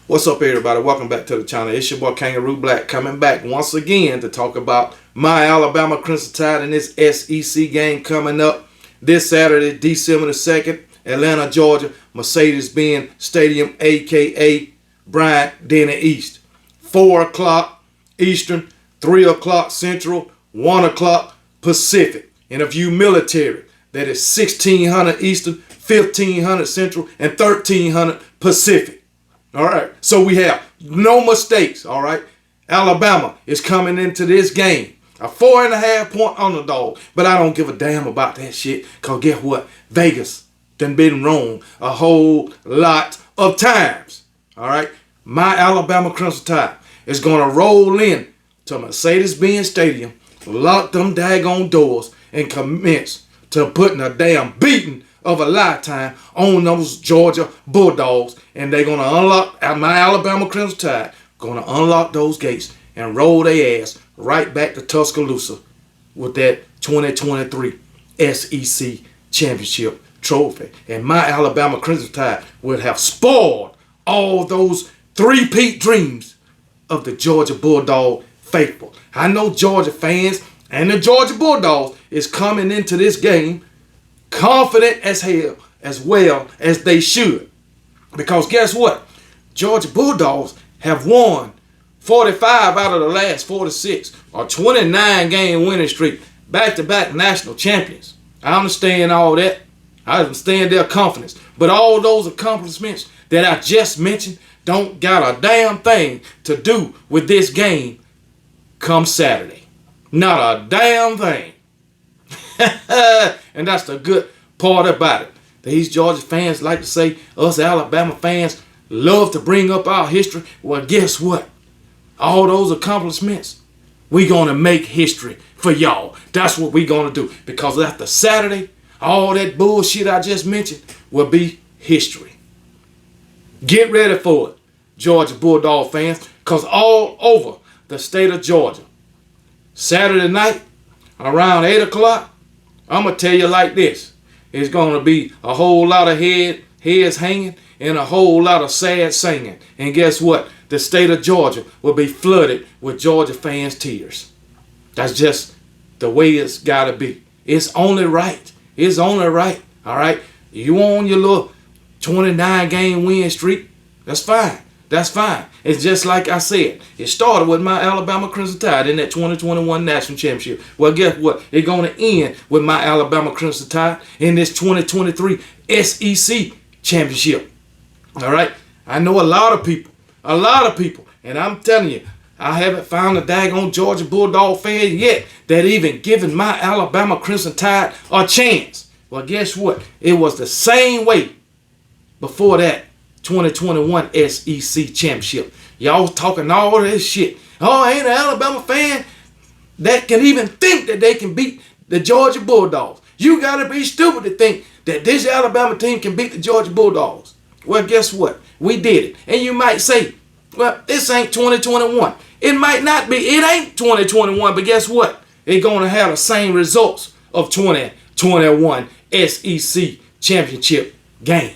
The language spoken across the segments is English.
What's up, everybody? Welcome back to the channel. It's your boy Kangaroo Black coming back once again to talk about my Alabama Crimson Tide in this SEC game coming up this Saturday, December the 2nd, Atlanta, Georgia, Mercedes-Benz Stadium, aka Bryant-Denny East. 4 o'clock Eastern, 3 o'clock Central, 1 o'clock Pacific. And if you military, that is 1600 Eastern, 1500 Central, and 1300 Pacific. All right, so we have no mistakes. All right, Alabama is coming into this game a 4.5-point underdog, but I don't give a damn about that shit, because guess what? Vegas done been wrong a whole lot of times. All right, my Alabama Crimson Tide is going to roll in to Mercedes-Benz Stadium, lock them daggone doors, and commence to putting a damn beating of a lifetime on those Georgia Bulldogs, and they're going to unlock, my Alabama Crimson Tide going to unlock those gates and roll their ass right back to Tuscaloosa with that 2023 SEC Championship trophy. And my Alabama Crimson Tide will have spoiled all those three-peat dreams of the Georgia Bulldog faithful. I know Georgia fans and the Georgia Bulldogs is coming into this game confident as hell, as well as they should. Because guess what? Georgia Bulldogs have won 45 out of the last 46, or 29-game winning streak, back-to-back national champions. I understand all that. I understand their confidence. But all those accomplishments that I just mentioned don't got a damn thing to do with this game come Saturday. Not a damn thing. And that's the good part about it. These Georgia fans like to say us Alabama fans love to bring up our history. Well, guess what? All those accomplishments, we gonna make history for y'all. That's what we gonna do. Because after Saturday, all that bullshit I just mentioned will be history. Get ready for it, Georgia Bulldog fans, because all over the state of Georgia, Saturday night around 8 o'clock, I'm going to tell you like this. It's going to be a whole lot of heads hanging and a whole lot of sad singing. And guess what? The state of Georgia will be flooded with Georgia fans' tears. That's just the way it's got to be. It's only right. It's only right. All right? You on your little 29-game win streak, that's fine. That's fine. It's just like I said. It started with my Alabama Crimson Tide in that 2021 National Championship. Well, guess what? It's going to end with my Alabama Crimson Tide in this 2023 SEC Championship. All right? I know a lot of people, and I'm telling you, I haven't found a daggone Georgia Bulldog fan yet that even given my Alabama Crimson Tide a chance. Well, guess what? It was the same way before that 2021 SEC Championship. Y'all talking all this shit. Oh, ain't an Alabama fan that can even think that they can beat the Georgia Bulldogs. You got to be stupid to think that this Alabama team can beat the Georgia Bulldogs. Well, guess what? We did it. And you might say, well, this ain't 2021. It might not be. It ain't 2021, but guess what? They're going to have the same results of 2021 SEC Championship game.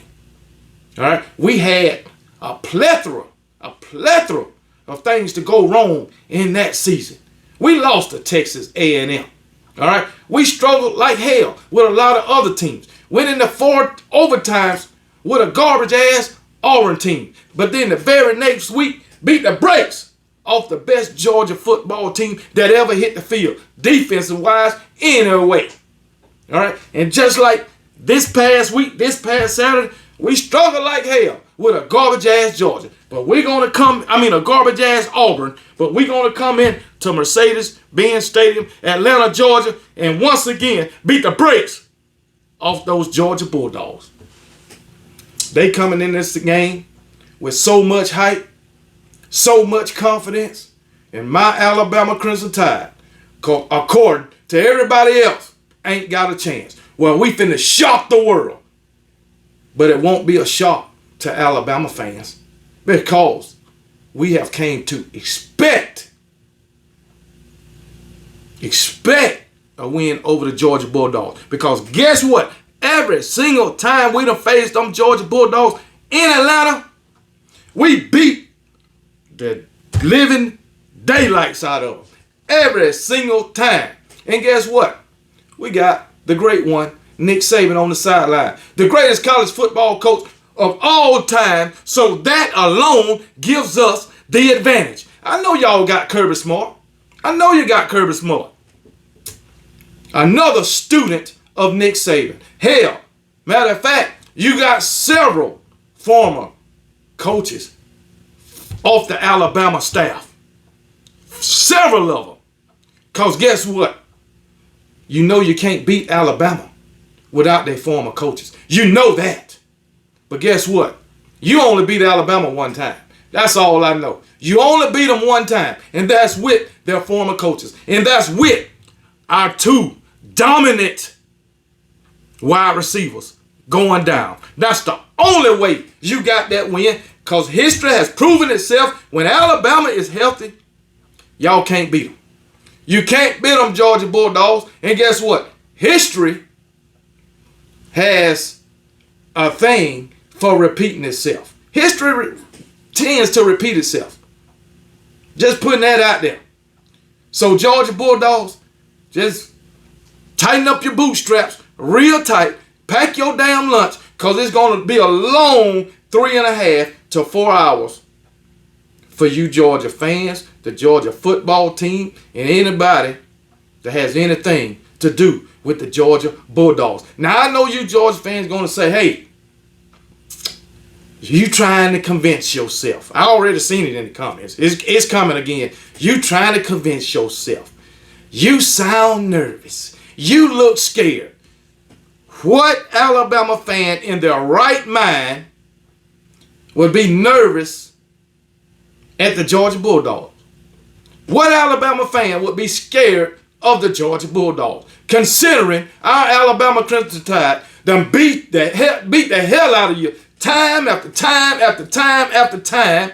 All right, we had a plethora of things to go wrong in that season. We lost to Texas A&M. All right, we struggled like hell with a lot of other teams. Went into 4 overtimes with a garbage-ass Auburn team. But then the very next week, beat the brakes off the best Georgia football team that ever hit the field, defensive-wise, anyway. All right, and just like this past week, this past Saturday, we struggled like hell with a garbage-ass Georgia. But we're going to a garbage-ass Auburn. But we're going to come in to Mercedes-Benz Stadium, Atlanta, Georgia, and once again beat the brakes off those Georgia Bulldogs. They coming in this game with so much hype, so much confidence, and my Alabama Crimson Tide, according to everybody else, ain't got a chance. Well, we finna shock the world. But it won't be a shock to Alabama fans, because we have came to expect a win over the Georgia Bulldogs. Because guess what? Every single time we done faced them Georgia Bulldogs in Atlanta, We beat the living daylights out of them every single time. And guess what? We got the great one, Nick Saban, on the sideline. The greatest college football coach of all time. So that alone gives us the advantage. I know y'all got Kirby Smart. I know you got Kirby Smart. Another student of Nick Saban. Hell, matter of fact, you got several former coaches off the Alabama staff. Several of them. Because guess what? You know you can't beat Alabama without their former coaches. You know that. But guess what? You only beat Alabama one time. That's all I know. You only beat them one time. And that's with their former coaches. And that's with our two dominant wide receivers going down. That's the only way you got that win. Because history has proven itself. When Alabama is healthy, y'all can't beat them. You can't beat them, Georgia Bulldogs. And guess what? History has a thing for repeating itself. History tends to repeat itself. Just putting that out there. So Georgia Bulldogs, just tighten up your bootstraps real tight. Pack your damn lunch, because it's going to be a long 3.5 to 4 hours for you Georgia fans, the Georgia football team, and anybody that has anything to do with the Georgia Bulldogs. Now, I know you Georgia fans going to say, hey, you trying to convince yourself. I already seen it in the comments. It's coming again. You trying to convince yourself. You sound nervous. You look scared. What Alabama fan in their right mind would be nervous at the Georgia Bulldogs? What Alabama fan would be scared of the Georgia Bulldogs? Considering our Alabama Crimson Tide done beat the hell out of you time after time after time after time,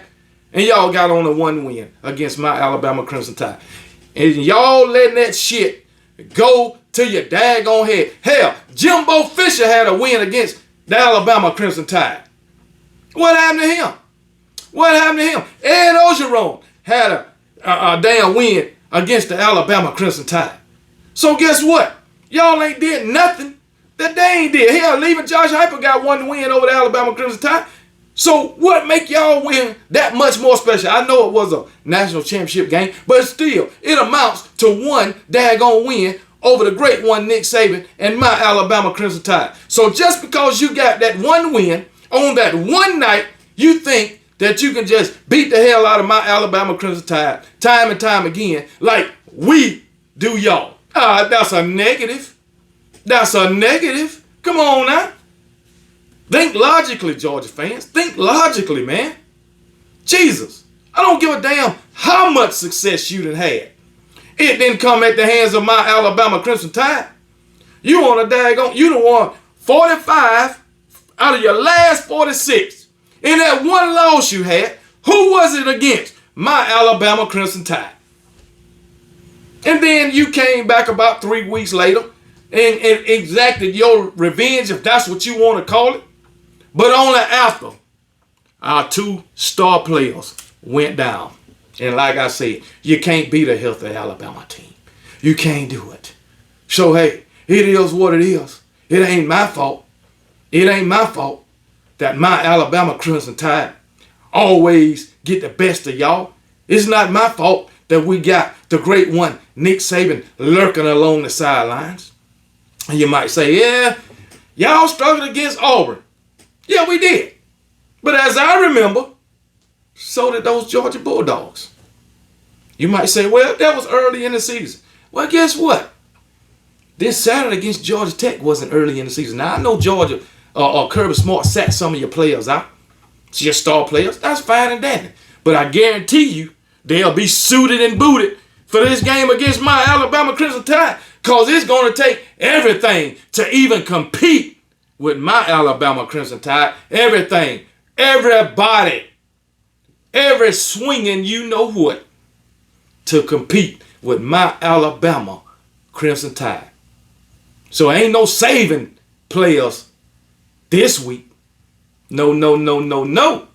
and y'all got only one win against my Alabama Crimson Tide. And y'all letting that shit go to your daggone head. Hell, Jimbo Fisher had a win against the Alabama Crimson Tide. What happened to him? What happened to him? Ed Ogeron had a damn win against the Alabama Crimson Tide. So guess what? Y'all ain't did nothing that they ain't did. Hell, even Josh Heupel got one win over the Alabama Crimson Tide. So what make y'all win that much more special? I know it was a national championship game, but still, it amounts to one daggone win over the great one, Nick Saban, and my Alabama Crimson Tide. So just because you got that one win on that one night, you think that you can just beat the hell out of my Alabama Crimson Tide time and time again like we do y'all. That's a negative. That's a negative. Come on now. Think logically, Georgia fans. Think logically, man. Jesus. I don't give a damn how much success you done had. It didn't come at the hands of my Alabama Crimson Tide. You on a daggone, you done won 45 out of your last 46. In that one loss you had, who was it against? My Alabama Crimson Tide. And then you came back about 3 weeks later and exacted your revenge, if that's what you want to call it. But only after our two star players went down. And like I said, you can't beat a healthy Alabama team. You can't do it. So, hey, it is what it is. It ain't my fault. It ain't my fault that my Alabama Crimson Tide always get the best of y'all. It's not my fault that we got the great one, Nick Saban, lurking along the sidelines. And you might say, yeah, y'all struggled against Auburn. Yeah, we did. But as I remember, so did those Georgia Bulldogs. You might say, well, that was early in the season. Well, guess what? This Saturday against Georgia Tech wasn't early in the season. Now, I know Georgia Kirby Smart sat some of your players out. It's your star players. That's fine and dandy. But I guarantee you, they'll be suited and booted for this game against my Alabama Crimson Tide, because it's going to take everything to even compete with my Alabama Crimson Tide. Everything. Everybody. Every swinging you know what to compete with my Alabama Crimson Tide. So ain't no saving players this week. No, no, no, no, no.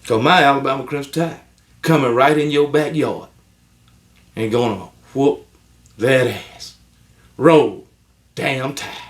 Because my Alabama Crimson Tide coming right in your backyard and gonna whoop that ass. Roll damn Tide.